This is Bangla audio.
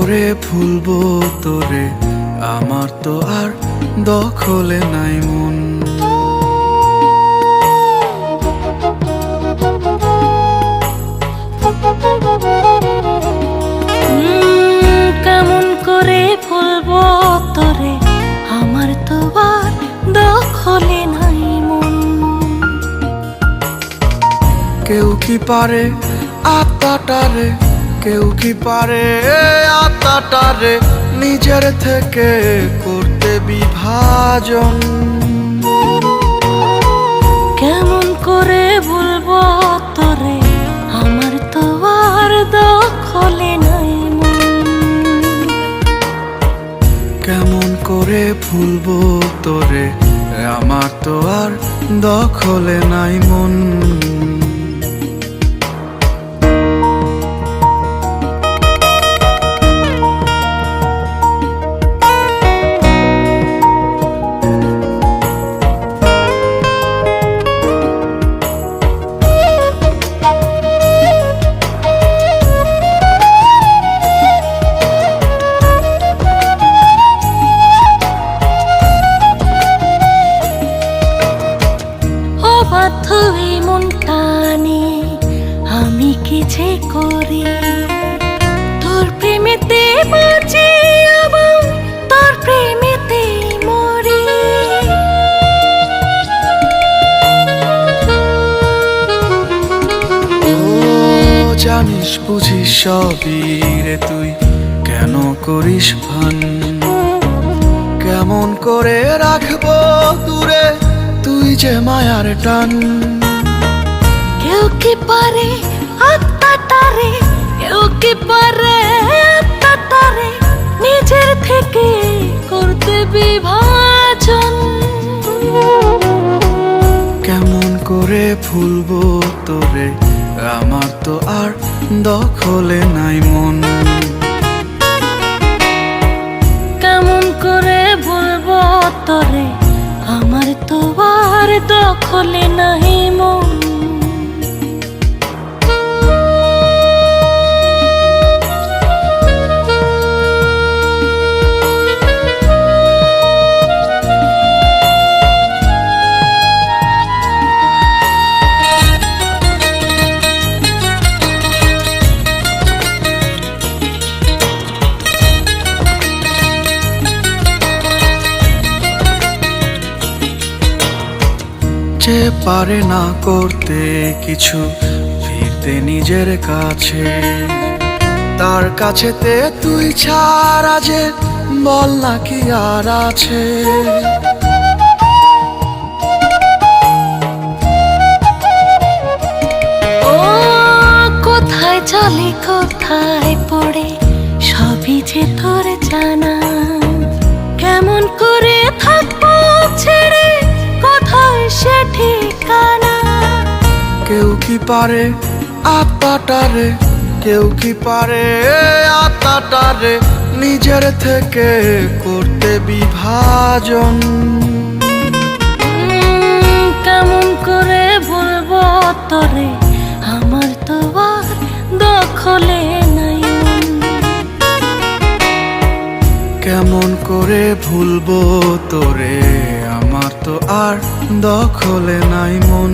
করে ভুলবো তোরে, আমার তো আর দখলে নাই মন। কেমন করে ভুলবো তোরে, আমার তো আর দখলে নাই মন। কেউ কি পারে আত্মাটারে, কেউ কি পারে আত্মাটারে নিজের থেকে করতে বিভাজন। কেমন করে ভুলবো তোরে, আমার তো আর দখলে নাই মন। কেমন করে ভুলবো তোরে, আমার তো আর দখলে নাই মন। মন টানে আমি কি যে করি, তোর প্রেমেতে বাঁচি আবার তোর প্রেমেতে মরি। ও জানিস বুঝিস সবই রে তুই, কেন করিস ভান? কেমন করে রাখবো দূরে তুই যে মায়ার টান। কেউ কি পারে আত্মাটারে, কেউ কি পারে আত্মাটারে নিজের থেকে করতে বিভাজন। কেমন করে ভুলবো তোরে, আমার তো আর দখলে নাই মন। কেমন করে ভুলবো তোরে, আমার তো আর দখলে নাই মন। যে পারে না করতে কিছু, ফিরতে নিজের কাছে, তার কাছেতে তুই ছাড়া যে বল না কি আর আছে। ও কোথায় চলে কোথায় পড়ে সবই যে তোর জানা। কেমন করে থাকবো ছেড়ে কোথায় সে ঠিকানা। কেউ কি পারে আত্মাটারে, কেউ কি পারে আত্মাটারে নিজের থেকে করতে বিভাজন। কেমন করে ভুলবো তোরে, আমার তো আর দখলে নাই মন। কেমন করে ভুলবো তোরে, আমার তো আর দখলে নাই মন।